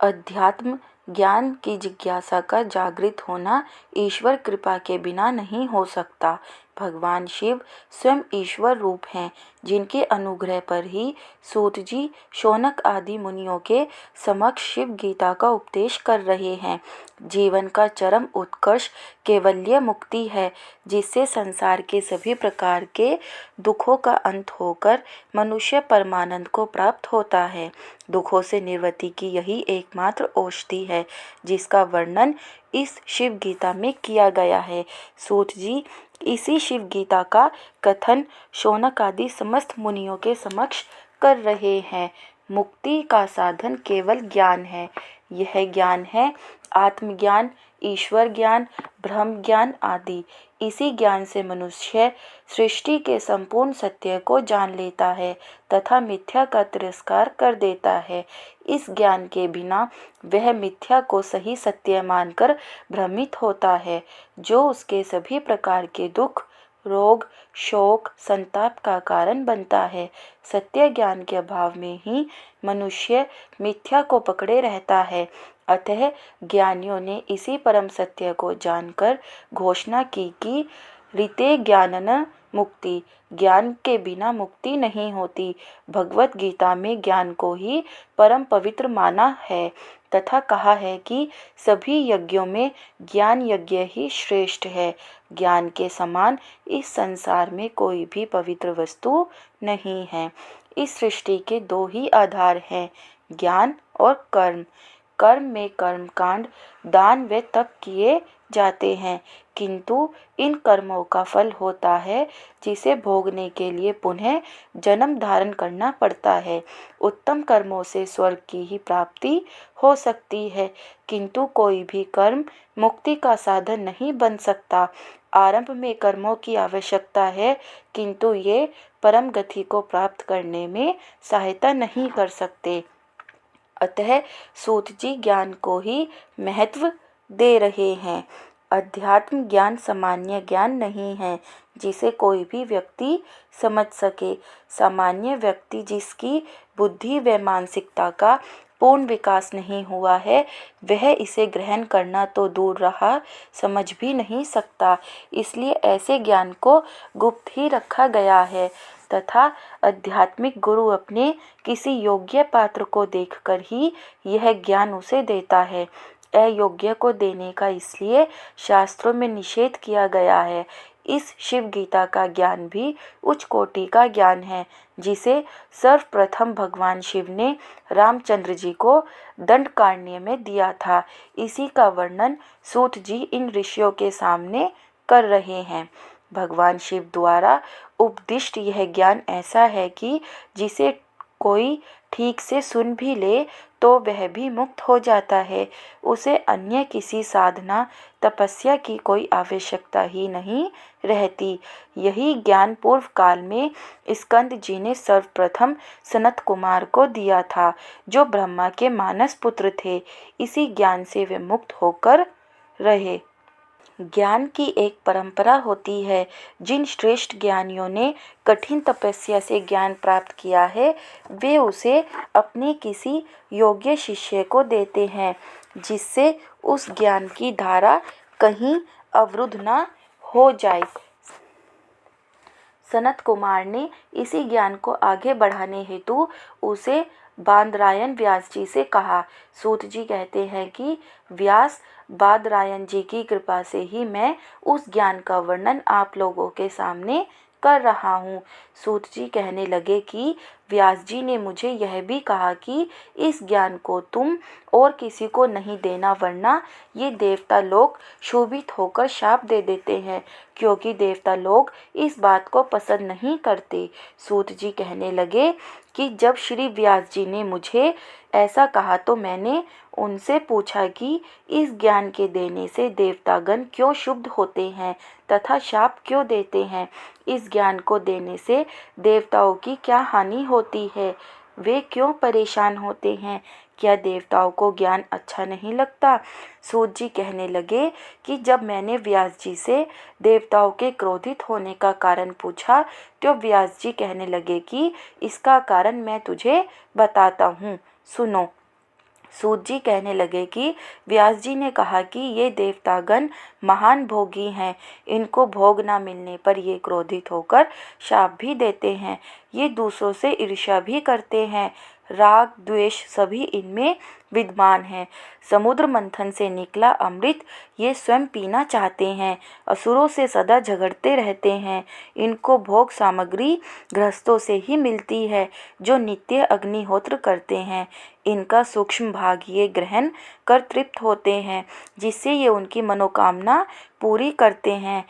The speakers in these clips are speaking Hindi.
अध्यात्म ज्ञान की जिज्ञासा का जागृत होना ईश्वर कृपा के बिना नहीं हो सकता। भगवान शिव स्वयं ईश्वर रूप हैं, जिनके अनुग्रह पर ही सूत जी शौनक आदि मुनियों के समक्ष शिव गीता का उपदेश कर रहे हैं। जीवन का चरम उत्कर्ष केवल्य मुक्ति है, जिससे संसार के सभी प्रकार के दुखों का अंत होकर मनुष्य परमानंद को प्राप्त होता है। दुखों से निवृत्ति की यही एकमात्र औषधि है, जिसका वर्णन इस शिव गीता में किया गया है। सूत जी इसी शिव गीता का कथन शौनक आदि समस्त मुनियों के समक्ष कर रहे हैं। मुक्ति का साधन केवल ज्ञान है। यह ज्ञान है आत्मज्ञान, ईश्वर ज्ञान, ब्रह्म ज्ञान आदि। इसी ज्ञान से मनुष्य सृष्टि के संपूर्ण सत्य को जान लेता है तथा मिथ्या का तिरस्कार कर देता है। इस ज्ञान के बिना वह मिथ्या को सही सत्य मानकर भ्रमित होता है, जो उसके सभी प्रकार के दुख, रोग, शोक, संताप का कारण बनता है। सत्य ज्ञान के अभाव में ही मनुष्य मिथ्या को पकड़े रहता है। अतः ज्ञानियों ने इसी परम सत्य को जानकर घोषणा की कि ऋते ज्ञानन मुक्ति, ज्ञान के बिना मुक्ति नहीं होती। भगवत गीता में ज्ञान को ही परम पवित्र माना है तथा कहा है कि सभी यज्ञों में ज्ञान यज्ञ ही श्रेष्ठ है। ज्ञान के समान इस संसार में कोई भी पवित्र वस्तु नहीं है। इस सृष्टि के दो ही आधार हैं, ज्ञान और कर्म। कर्म में कर्म कांड, दान व तप किए जाते हैं, किंतु इन कर्मों का फल होता है जिसे भोगने के लिए पुनः जन्म धारण करना पड़ता है। उत्तम कर्मों से स्वर्ग की ही प्राप्ति हो सकती है, किंतु कोई भी कर्म मुक्ति का साधन नहीं बन सकता। आरंभ में कर्मों की आवश्यकता है, किंतु ये परम गति को प्राप्त करने में सहायता नहीं कर सकते। अतः सूत जी ज्ञान को ही महत्व दे रहे हैं। अध्यात्म ज्ञान सामान्य ज्ञान नहीं है, जिसे कोई भी व्यक्ति समझ सके। सामान्य व्यक्ति जिसकी बुद्धि व मानसिकता का पूर्ण विकास नहीं हुआ है, वह इसे ग्रहण करना तो दूर रहा, समझ भी नहीं सकता। इसलिए ऐसे ज्ञान को गुप्त ही रखा गया है तथा आध्यात्मिक गुरु अपने किसी योग्य पात्र को देखकर ही यह ज्ञान उसे देता है। अयोग्य को देने का इसलिए शास्त्रों में निषेध किया गया है। इस शिव गीता का ज्ञान भी उच्च कोटि का ज्ञान है, जिसे सर्वप्रथम भगवान शिव ने रामचंद्र जी को दंडकारण्य में दिया था। इसी का वर्णन सूत जी इन ऋषियों के सामने कर रहे हैं। भगवान शिव द्वारा उपदिष्ट यह ज्ञान ऐसा है कि जिसे कोई ठीक से सुन भी ले तो वह भी मुक्त हो जाता है। उसे अन्य किसी साधना तपस्या की कोई आवश्यकता ही नहीं रहती। यही ज्ञान पूर्व काल में स्कंद जी ने सर्वप्रथम सनत कुमार को दिया था, जो ब्रह्मा के मानस पुत्र थे। इसी ज्ञान से वे मुक्त होकर रहे। ज्ञान की एक परंपरा होती है। जिन श्रेष्ठ ज्ञानियों ने कठिन तपस्या से ज्ञान प्राप्त किया है, वे उसे अपने किसी योग्य शिष्य को देते हैं, जिससे उस ज्ञान की धारा कहीं अवरुद्ध न हो जाए। सनत कुमार ने इसी ज्ञान को आगे बढ़ाने हेतु उसे बादरायण व्यास जी से कहा। सूत जी कहते हैं कि व्यास बादरायण जी की कृपा से ही मैं उस ज्ञान का वर्णन आप लोगों के सामने कर रहा हूँ। सूत जी कहने लगे कि व्यास जी ने मुझे यह भी कहा कि इस ज्ञान को तुम और किसी को नहीं देना, वरना ये देवता लोग क्षोभित होकर शाप दे देते हैं, क्योंकि देवता लोग इस बात को पसंद नहीं करते। सूत जी कहने लगे कि जब श्री व्यास जी ने मुझे ऐसा कहा तो मैंने उनसे पूछा कि इस ज्ञान के देने से देवतागण क्यों क्षुब्ध होते हैं तथा शाप क्यों देते हैं। इस ज्ञान को देने से देवताओं की क्या हानि होती है, वे क्यों परेशान होते हैं, क्या देवताओं को ज्ञान अच्छा नहीं लगता। सूत जी कहने लगे कि जब मैंने व्यास जी से देवताओं के क्रोधित होने का कारण पूछा, तो व्यास जी कहने लगे कि इसका कारण मैं तुझे बताता हूँ, सुनो। सूत जी कहने लगे कि व्यास जी ने कहा कि ये देवतागण महान भोगी हैं, इनको भोग ना मिलने पर ये क्रोधित होकर शाप भी देते हैं, ये दूसरों से ईर्ष्या भी करते हैं, राग द्वेष सभी इनमें विद्यमान है। समुद्र मंथन से निकला अमृत ये स्वयं पीना चाहते हैं, असुरों से सदा झगड़ते रहते हैं, इनको भोग सामग्री गृहस्थों से ही मिलती है जो नित्य अग्निहोत्र करते हैं, इनका सूक्ष्म भाग ये ग्रहण कर तृप्त होते हैं, जिससे ये उनकी मनोकामना पूरी करते हैं।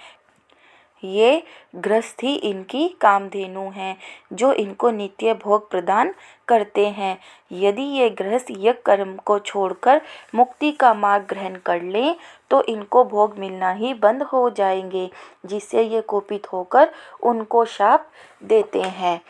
ये गृहस्थ ही इनकी कामधेनु हैं जो इनको नित्य भोग प्रदान करते हैं। यदि ये गृहस्थ यज्ञ कर्म को छोड़कर मुक्ति का मार्ग ग्रहण कर लें तो इनको भोग मिलना ही बंद हो जाएंगे, जिससे ये कुपित होकर उनको शाप देते हैं।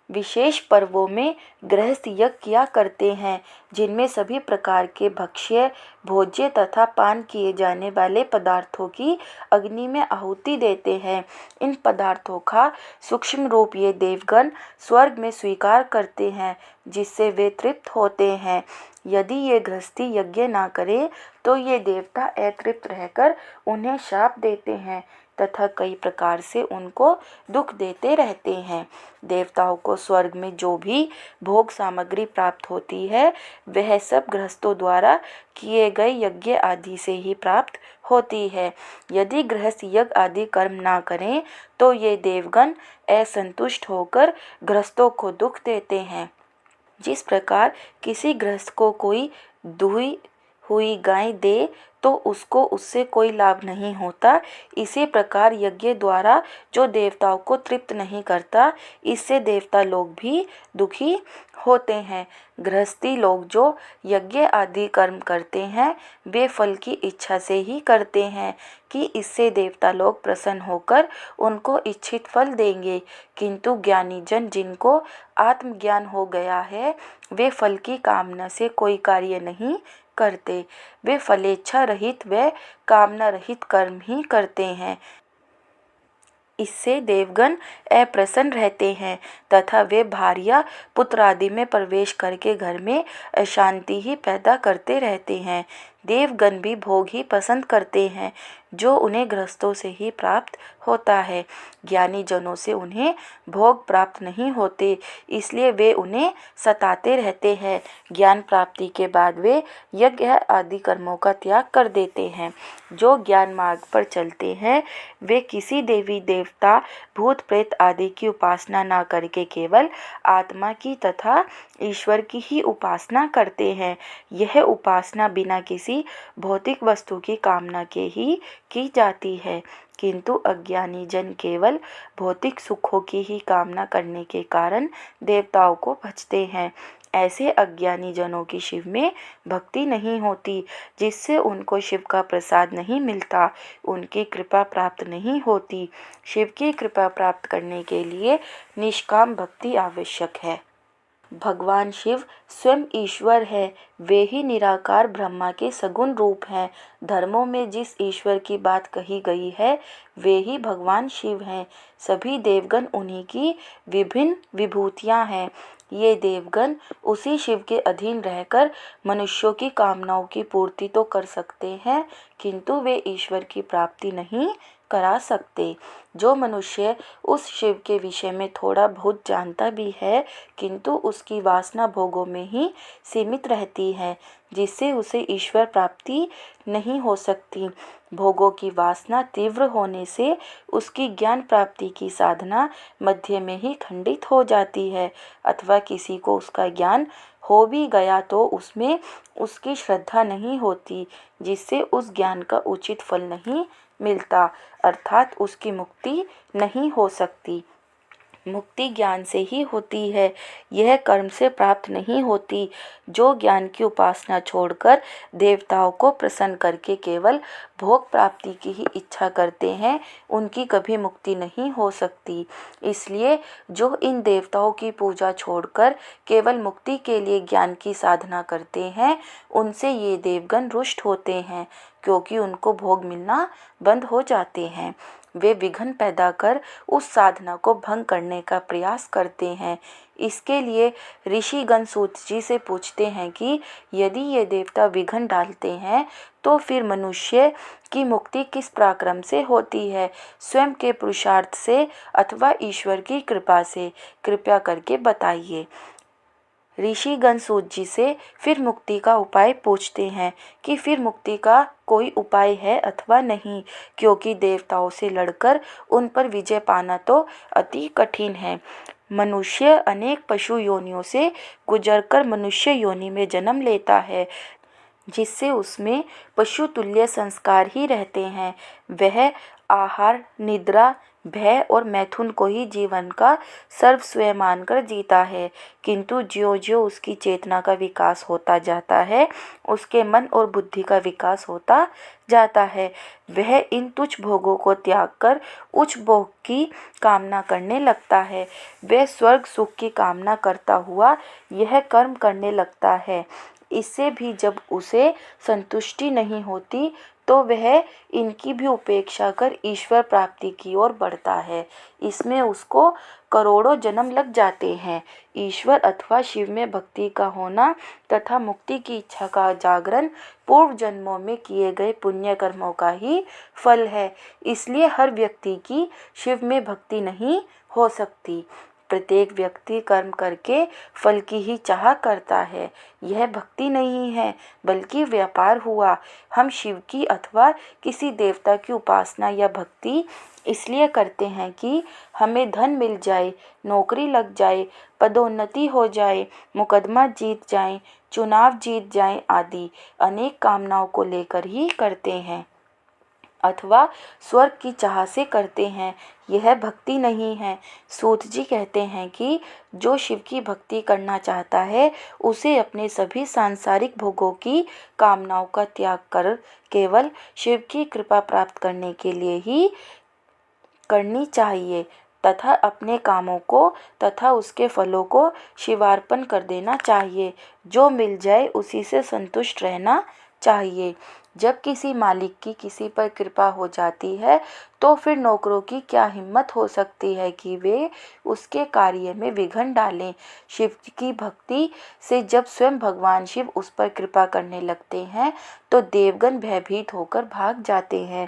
विशेष पर्वों में गृहस्थ यज्ञ किया करते हैं जिनमें सभी प्रकार के भक्ष्य भोज्य तथा पान किए जाने वाले पदार्थों की अग्नि में आहुति देते हैं। इन पदार्थों का सूक्ष्म रूप ये देवगण स्वर्ग में स्वीकार करते हैं, जिससे वे तृप्त होते हैं। यदि ये गृहस्थी यज्ञ ना करे तो ये देवता अतृप्त रहकर उन्हें शाप देते हैं तथा कई प्रकार से उनको दुख देते रहते हैं। देवताओं को स्वर्ग में जो भी भोग सामग्री प्राप्त होती है वह सब गृहस्थों द्वारा किए गए यज्ञ आदि से ही प्राप्त होती है। यदि गृहस्थ यज्ञ आदि कर्म ना करें तो ये देवगण असंतुष्ट होकर गृहस्थों को दुख देते हैं। जिस प्रकार किसी गृहस्थ को कोई दुही हुई गाय दे तो उसको उससे कोई लाभ नहीं होता, इसी प्रकार यज्ञ द्वारा जो देवताओं को तृप्त नहीं करता, इससे देवता लोग भी दुखी होते हैं। गृहस्थी लोग जो यज्ञ आदि कर्म करते हैं वे फल की इच्छा से ही करते हैं कि इससे देवता लोग प्रसन्न होकर उनको इच्छित फल देंगे, किंतु ज्ञानी जन जिनको आत्मज्ञान हो गया है वे फल की कामना से कोई कार्य नहीं करते, वे फलेच्छा रहित व कामना रहित कर्म ही करते हैं। इससे देवगण अप्रसन्न रहते हैं तथा वे भार्या पुत्र आदि में प्रवेश करके घर में अशांति ही पैदा करते रहते हैं। देवगण भी भोग ही पसंद करते हैं जो उन्हें गृहस्थों से ही प्राप्त होता है। ज्ञानी जनों से उन्हें भोग प्राप्त नहीं होते, इसलिए वे उन्हें सताते रहते हैं। ज्ञान प्राप्ति के बाद वे यज्ञ आदि कर्मों का त्याग कर देते हैं। जो ज्ञान मार्ग पर चलते हैं वे किसी देवी देवता भूत प्रेत आदि की उपासना न करके केवल आत्मा की तथा ईश्वर की ही उपासना करते हैं। यह उपासना बिना किसी भौतिक वस्तु की कामना के ही की जाती है, किंतु अज्ञानी जन केवल भौतिक सुखों की ही कामना करने के कारण देवताओं को भजते हैं। ऐसे अज्ञानी जनों की शिव में भक्ति नहीं होती, जिससे उनको शिव का प्रसाद नहीं मिलता, उनकी कृपा प्राप्त नहीं होती। शिव की कृपा प्राप्त करने के लिए निष्काम भक्ति आवश्यक है। भगवान शिव स्वयं ईश्वर है, वे ही निराकार ब्रह्मा के सगुण रूप हैं। धर्मों में जिस ईश्वर की बात कही गई है वे ही भगवान शिव हैं। सभी देवगण उन्हीं की विभिन्न विभूतियां हैं। ये देवगण उसी शिव के अधीन रहकर मनुष्यों की कामनाओं की पूर्ति तो कर सकते हैं, किंतु वे ईश्वर की प्राप्ति नहीं करा सकते। जो मनुष्य उस शिव के विषय में थोड़ा बहुत जानता भी है, किंतु उसकी वासना भोगों में ही सीमित रहती है, जिससे उसे ईश्वर प्राप्ति नहीं हो सकती। भोगों की वासना तीव्र होने से उसकी ज्ञान प्राप्ति की साधना मध्य में ही खंडित हो जाती है, अथवा किसी को उसका ज्ञान हो भी गया तो उसमें उसकी श्रद्धा नहीं होती, जिससे उस ज्ञान का उचित फल नहीं मिलता, अर्थात उसकी मुक्ति नहीं हो सकती। मुक्ति ज्ञान से ही होती है, यह कर्म से प्राप्त नहीं होती। जो ज्ञान की उपासना छोड़कर देवताओं को प्रसन्न करके केवल भोग प्राप्ति की ही इच्छा करते हैं, उनकी कभी मुक्ति नहीं हो सकती। इसलिए जो इन देवताओं की पूजा छोड़कर केवल मुक्ति के लिए ज्ञान की साधना करते हैं, उनसे ये देवगण रुष्ट होते हैं। क्योंकि उनको भोग मिलना बंद हो जाते हैं। वे विघ्न पैदा कर उस साधना को भंग करने का प्रयास करते हैं। इसके लिए ऋषिगण सूत जी से पूछते हैं कि यदि ये देवता विघ्न डालते हैं तो फिर मनुष्य की मुक्ति किस पराक्रम से होती है, स्वयं के पुरुषार्थ से अथवा ईश्वर की कृपा से? कृपया करके बताइए। ऋषिगण सूत जी से फिर मुक्ति का उपाय पूछते हैं कि फिर मुक्ति का कोई उपाय है अथवा नहीं, क्योंकि देवताओं से लड़कर उन पर विजय पाना तो अति कठिन है। मनुष्य अनेक पशु योनियों से गुजरकर मनुष्य योनि में जन्म लेता है, जिससे उसमें पशु तुल्य संस्कार ही रहते हैं। वह आहार, निद्रा, भय और मैथुन को ही जीवन का सर्वस्व मानकर जीता है। किंतु ज्यों ज्यों उसकी चेतना का विकास होता जाता है, उसके मन और बुद्धि का विकास होता जाता है। वह इन तुच्छ भोगों को त्याग कर उच्च भोग की कामना करने लगता है। वह स्वर्ग सुख की कामना करता हुआ यह कर्म करने लगता है। इससे भी जब उसे संतुष्टि नहीं होती तो वह इनकी भी उपेक्षा कर ईश्वर प्राप्ति की ओर बढ़ता है। इसमें उसको करोड़ों जन्म लग जाते हैं। ईश्वर अथवा शिव में भक्ति का होना तथा मुक्ति की इच्छा का जागरण पूर्व जन्मों में किए गए पुण्य कर्मों का ही फल है। इसलिए हर व्यक्ति की शिव में भक्ति नहीं हो सकती। प्रत्येक व्यक्ति कर्म करके फल की ही चाह करता है। यह भक्ति नहीं है, बल्कि व्यापार हुआ। हम शिव की अथवा किसी देवता की उपासना या भक्ति इसलिए करते हैं कि हमें धन मिल जाए, नौकरी लग जाए, पदोन्नति हो जाए, मुकदमा जीत जाए, चुनाव जीत जाए आदि अनेक कामनाओं को लेकर ही करते हैं, अथवा स्वर्ग की चाह से करते हैं। यह भक्ति नहीं है। सूत जी कहते हैं कि जो शिव की भक्ति करना चाहता है उसे अपने सभी सांसारिक भोगों की कामनाओं का त्याग कर केवल शिव की कृपा प्राप्त करने के लिए ही करनी चाहिए तथा अपने कामों को तथा उसके फलों को शिवार्पण कर देना चाहिए। जो मिल जाए उसी से संतुष्ट रहना चाहिए। जब किसी मालिक की किसी पर कृपा हो जाती है तो फिर नौकरों की क्या हिम्मत हो सकती है कि वे उसके कार्य में विघ्न डालें। शिव की भक्ति से जब स्वयं भगवान शिव उस पर कृपा करने लगते हैं तो देवगण भयभीत होकर भाग जाते हैं।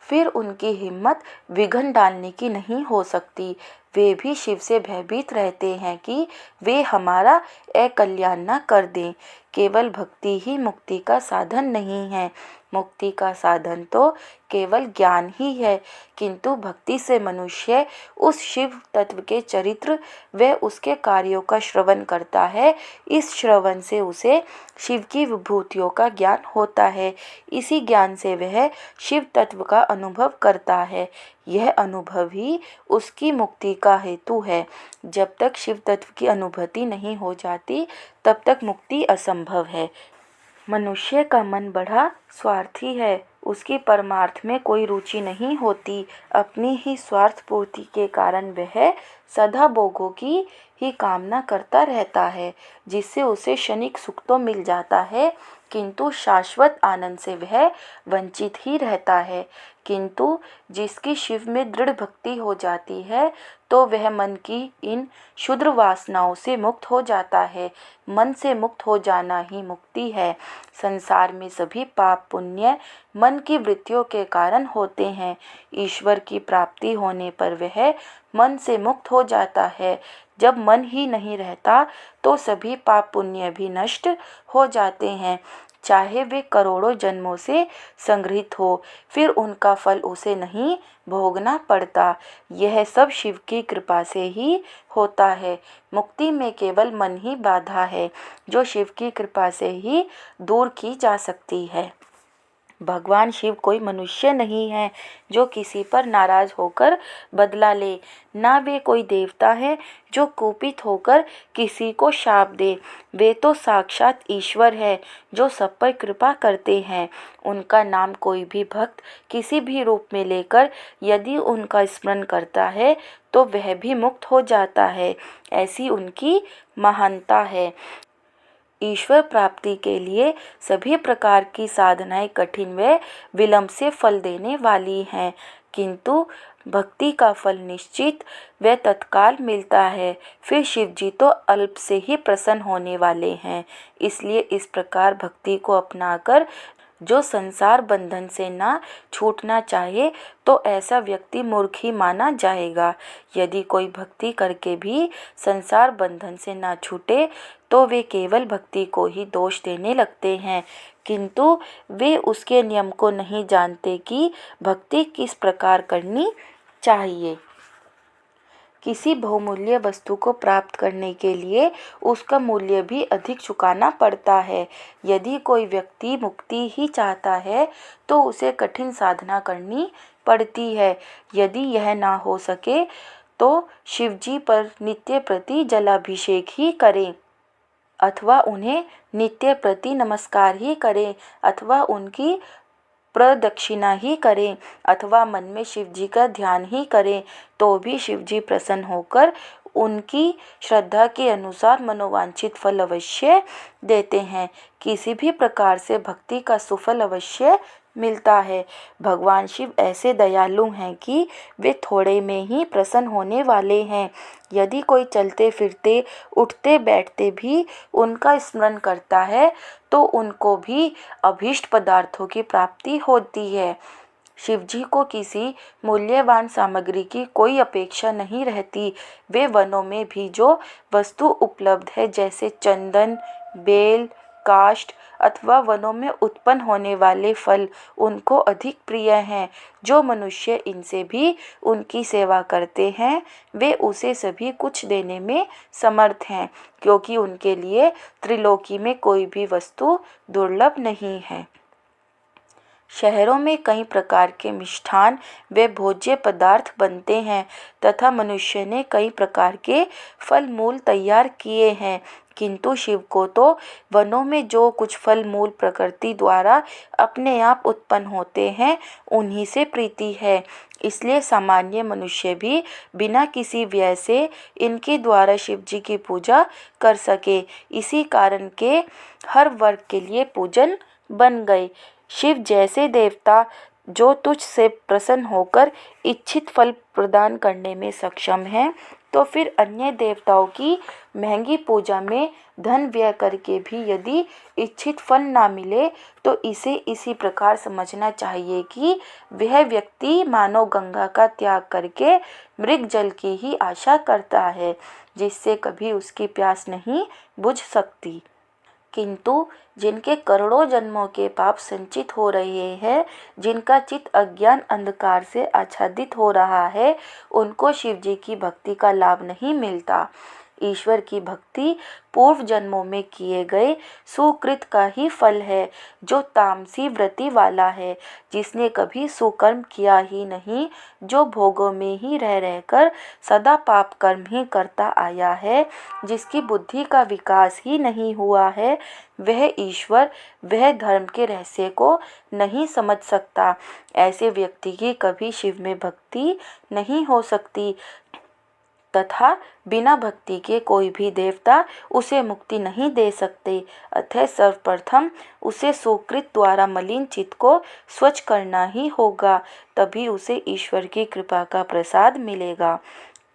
फिर उनकी हिम्मत विघ्न डालने की नहीं हो सकती। वे भी शिव से भयभीत रहते हैं कि वे हमारा अकल्याण न कर दें। केवल भक्ति ही मुक्ति का साधन नहीं है। मुक्ति का साधन तो केवल ज्ञान ही है, किंतु भक्ति से मनुष्य उस शिव तत्व के चरित्र व उसके कार्यों का श्रवण करता है। इस श्रवण से उसे शिव की विभूतियों का ज्ञान होता है। इसी ज्ञान से वह शिव तत्व का अनुभव करता है। यह अनुभव ही उसकी मुक्ति का हेतु है। जब तक शिव तत्व की अनुभूति नहीं हो जाती तब तक मुक्ति असंभव है। मनुष्य का मन बड़ा स्वार्थी है। उसकी परमार्थ में कोई रुचि नहीं होती। अपनी ही स्वार्थ पूर्ति के कारण वह सदा भोगों की ही कामना करता रहता है, जिससे उसे क्षणिक सुख तो मिल जाता है किंतु शाश्वत आनंद से वह वंचित ही रहता है। किंतु जिसकी शिव में दृढ़ भक्ति हो जाती है तो वह मन की इन क्षुद्र वासनाओं से मुक्त हो जाता है। मन से मुक्त हो जाना ही मुक्ति है। संसार में सभी पाप पुण्य मन की वृत्तियों के कारण होते हैं। ईश्वर की प्राप्ति होने पर वह मन से मुक्त हो जाता है। जब मन ही नहीं रहता तो सभी पाप पुण्य भी नष्ट हो जाते हैं, चाहे वे करोड़ों जन्मों से संग्रहित हो, फिर उनका फल उसे नहीं भोगना पड़ता। यह सब शिव की कृपा से ही होता है। मुक्ति में केवल मन ही बाधा है, जो शिव की कृपा से ही दूर की जा सकती है। भगवान शिव कोई मनुष्य नहीं है जो किसी पर नाराज होकर बदला ले, ना वे कोई देवता है जो कुपित होकर किसी को शाप दे। वे तो साक्षात ईश्वर है जो सब पर कृपा करते हैं। उनका नाम कोई भी भक्त किसी भी रूप में लेकर यदि उनका स्मरण करता है तो वह भी मुक्त हो जाता है। ऐसी उनकी महानता है। ईश्वर प्राप्ति के लिए सभी प्रकार की साधनाएं कठिन व विलंब से फल देने वाली हैं, किंतु भक्ति का फल निश्चित व तत्काल मिलता है। फिर शिव जी तो अल्प से ही प्रसन्न होने वाले हैं। इसलिए इस प्रकार भक्ति को अपनाकर जो संसार बंधन से ना छूटना चाहे तो ऐसा व्यक्ति मूर्ख ही माना जाएगा। यदि कोई भक्ति करके भी संसार बंधन से ना छूटे तो वे केवल भक्ति को ही दोष देने लगते हैं, किंतु वे उसके नियम को नहीं जानते कि भक्ति किस प्रकार करनी चाहिए। किसी बहुमूल्य वस्तु को प्राप्त करने के लिए उसका मूल्य भी अधिक चुकाना पड़ता है। यदि कोई व्यक्ति मुक्ति ही चाहता है तो उसे कठिन साधना करनी पड़ती है। यदि यह ना हो सके तो शिव जी पर नित्य प्रति जलाभिषेक ही करें, अथवा उन्हें नित्य प्रति नमस्कार ही करें, अथवा उनकी प्रदक्षिणा ही करें, अथवा मन में शिव जी का ध्यान ही करें, तो भी शिव जी प्रसन्न होकर उनकी श्रद्धा के अनुसार मनोवांछित फल अवश्य देते हैं। किसी भी प्रकार से भक्ति का सुफल अवश्य मिलता है। भगवान शिव ऐसे दयालु हैं कि वे थोड़े में ही प्रसन्न होने वाले हैं। यदि कोई चलते फिरते उठते बैठते भी उनका स्मरण करता है तो उनको भी अभीष्ट पदार्थों की प्राप्ति होती है। शिव जी को किसी मूल्यवान सामग्री की कोई अपेक्षा नहीं रहती। वे वनों में भी जो वस्तु उपलब्ध है, जैसे चंदन, बेल, काष्ठ अथवा वनों में उत्पन्न होने वाले फल, उनको अधिक प्रिय हैं। जो मनुष्य इनसे भी उनकी सेवा करते हैं वे उसे सभी कुछ देने में समर्थ हैं, क्योंकि उनके लिए त्रिलोकी में कोई भी वस्तु दुर्लभ नहीं है। शहरों में कई प्रकार के मिष्ठान व भोज्य पदार्थ बनते हैं तथा मनुष्य ने कई प्रकार के फल मूल तैयार किए हैं, किंतु शिव को तो वनों में जो कुछ फल मूल प्रकृति द्वारा अपने आप उत्पन्न होते हैं उन्हीं से प्रीति है। इसलिए सामान्य मनुष्य भी बिना किसी व्यय से इनके द्वारा शिव जी की पूजा कर सके। इसी कारण के हर वर्ग के लिए पूजन बन गए। शिव जैसे देवता जो तुझ से प्रसन्न होकर इच्छित फल प्रदान करने में सक्षम है, तो फिर अन्य देवताओं की महंगी पूजा में धन व्यय करके भी यदि इच्छित फल ना मिले तो इसे इसी प्रकार समझना चाहिए कि वह व्यक्ति मानो गंगा का त्याग करके मृग जल की ही आशा करता है, जिससे कभी उसकी प्यास नहीं बुझ सकती। किंतु जिनके करोड़ों जन्मों के पाप संचित हो रहे हैं, जिनका चित्त अज्ञान अंधकार से आच्छादित हो रहा है, उनको शिव जी की भक्ति का लाभ नहीं मिलता। ईश्वर की भक्ति पूर्व जन्मों में किए गए सुकृत का ही फल है, जो तामसी वृत्ति वाला है, जिसने कभी सुकर्म किया ही नहीं, जो भोगों में ही रह रहकर सदा पाप कर्म ही करता आया है, जिसकी बुद्धि का विकास ही नहीं हुआ है, वह ईश्वर वह धर्म के रहस्य को नहीं समझ सकता। ऐसे व्यक्ति की कभी शिव में भक्ति नहीं हो सकती तथा बिना भक्ति के कोई भी देवता उसे मुक्ति नहीं दे सकते। अतः सर्वप्रथम उसे सुकृत द्वारा मलिन चित्त को स्वच्छ करना ही होगा, तभी उसे ईश्वर की कृपा का प्रसाद मिलेगा।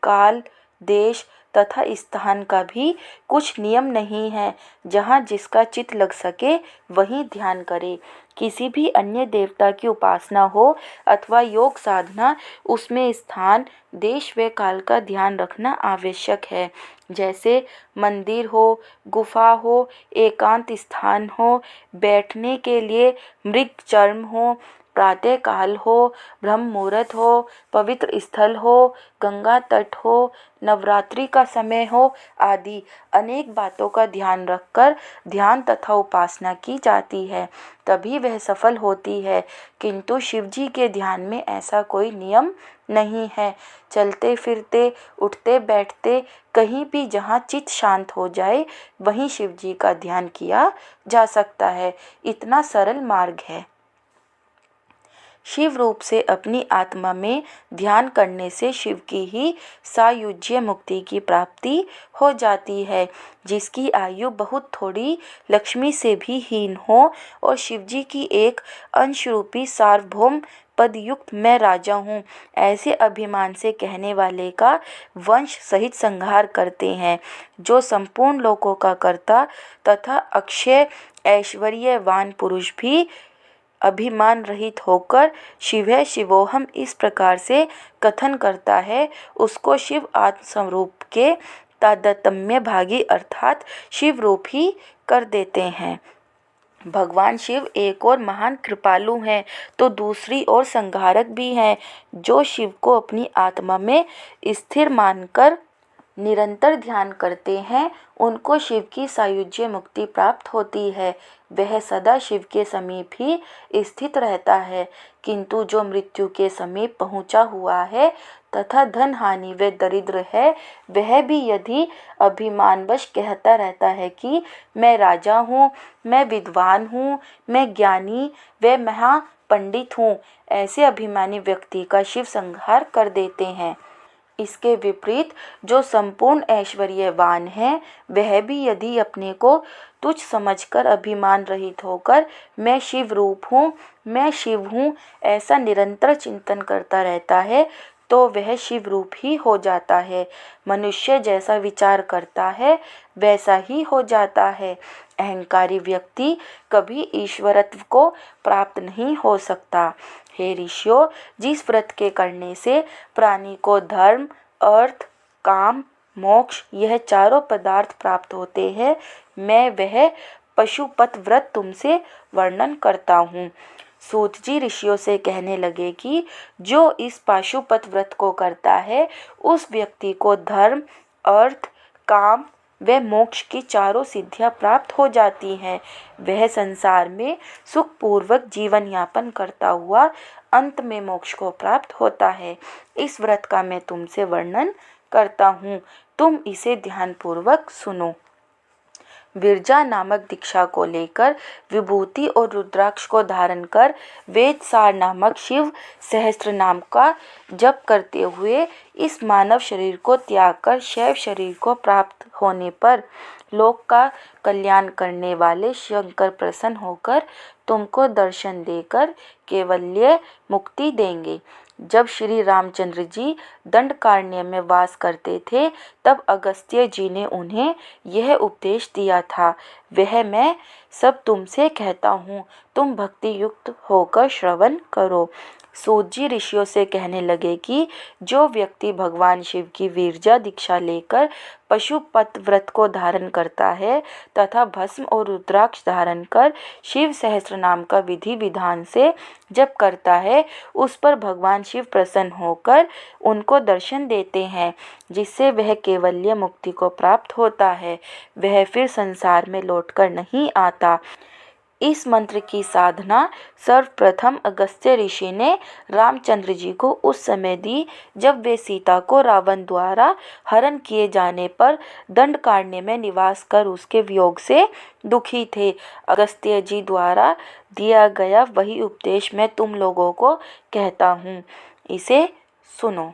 काल, देश तथा स्थान का भी कुछ नियम नहीं है। जहाँ जिसका चित्त लग सके वहीं ध्यान करे। किसी भी अन्य देवता की उपासना हो अथवा योग साधना, उसमें स्थान, देश व काल का ध्यान रखना आवश्यक है। जैसे मंदिर हो, गुफा हो, एकांत स्थान हो, बैठने के लिए मृग चर्म हो, प्रातः काल हो, ब्रह्म मुहूर्त हो, पवित्र स्थल हो, गंगा तट हो, नवरात्रि का समय हो आदि अनेक बातों का ध्यान रखकर ध्यान तथा उपासना की जाती है, तभी वह सफल होती है। किंतु शिव जी के ध्यान में ऐसा कोई नियम नहीं है। चलते फिरते, उठते बैठते, कहीं भी जहाँ चित्त शांत हो जाए वहीं शिव जी का ध्यान किया जा सकता है। इतना सरल मार्ग है। शिव रूप से अपनी आत्मा में ध्यान करने से शिव की ही सायुज्य मुक्ति की प्राप्ति हो जाती है, जिसकी आयु बहुत थोड़ी, लक्ष्मी से भी हीन हो और शिव जी की एक अंश रूपी सार्वभौम पद युक्त मैं राजा हूँ, ऐसे अभिमान से कहने वाले का वंश सहित संहार करते हैं। जो संपूर्ण लोकों का कर्ता तथा अक्षय ऐश्वर्यवान पुरुष भी अभिमान रहित होकर शिवः शिवोहम इस प्रकार से कथन करता है, उसको शिव आत्मस्वरूप के तादात्म्य भागी अर्थात शिव रूप ही कर देते हैं। भगवान शिव एक और महान कृपालु हैं तो दूसरी ओर संहारक भी हैं। जो शिव को अपनी आत्मा में स्थिर मानकर निरंतर ध्यान करते हैं, उनको शिव की सायुज्य मुक्ति प्राप्त होती है। वह सदा शिव के समीप ही स्थित रहता है, किंतु जो मृत्यु के समीप पहुंचा हुआ है तथा धन हानि व दरिद्र है, वह भी यदि अभिमानवश कहता रहता है कि मैं राजा हूँ, मैं विद्वान हूँ, मैं ज्ञानी व महापंडित हूँ, ऐसे अभिमानी व्यक्ति का शिव संहार कर देते हैं। इसके विपरीत जो संपूर्ण ऐश्वर्यवान है, वह भी यदि अपने को तुच्छ समझकर अभिमान रहित होकर मैं शिव रूप हूँ, मैं शिव हूँ, ऐसा निरंतर चिंतन करता रहता है, तो वह शिव रूप ही हो जाता है। मनुष्य जैसा विचार करता है वैसा ही हो जाता है। अहंकारी व्यक्ति कभी ईश्वरत्व को प्राप्त नहीं हो सकता। हे ऋषियों, जिस व्रत के करने से प्राणी को धर्म, अर्थ, काम, मोक्ष यह चारों पदार्थ प्राप्त होते हैं, मैं वह पशुपत व्रत तुमसे वर्णन करता हूँ। सूत जी ऋषियों से कहने लगे कि जो इस पाशुपत व्रत को करता है, उस व्यक्ति को धर्म, अर्थ, काम व मोक्ष की चारों सिद्धियां प्राप्त हो जाती हैं। वह संसार में सुखपूर्वक जीवन यापन करता हुआ अंत में मोक्ष को प्राप्त होता है। इस व्रत का मैं तुमसे वर्णन करता हूँ, तुम इसे ध्यानपूर्वक सुनो। विरजा नामक दीक्षा को लेकर विभूति और रुद्राक्ष को धारण कर वेदसार नामक शिव सहस्त्र नाम का जप करते हुए इस मानव शरीर को त्याग कर शैव शरीर को प्राप्त होने पर लोक का कल्याण करने वाले शंकर प्रसन्न होकर तुमको दर्शन देकर कैवल्य मुक्ति देंगे। जब श्री रामचंद्र जी दंडकारण्य में वास करते थे, तब अगस्त्य जी ने उन्हें यह उपदेश दिया था, वह मैं सब तुमसे कहता हूँ, तुम भक्ति युक्त होकर श्रवण करो। सूत जी ऋषियों से कहने लगे कि जो व्यक्ति भगवान शिव की विरजा दीक्षा लेकर पशुपत व्रत को धारण करता है तथा भस्म और रुद्राक्ष धारण कर शिव सहस्त्र नाम का विधि विधान से जप करता है, उस पर भगवान शिव प्रसन्न होकर उनको दर्शन देते हैं, जिससे वह कैवल्य मुक्ति को प्राप्त होता है। वह फिर संसार में लौटकर नहीं आता। इस मंत्र की साधना सर्वप्रथम अगस्त्य ऋषि ने रामचंद्र जी को उस समय दी जब वे सीता को रावण द्वारा हरण किए जाने पर दंडकारण्य में निवास कर उसके वियोग से दुखी थे। अगस्त्य जी द्वारा दिया गया वही उपदेश मैं तुम लोगों को कहता हूँ, इसे सुनो।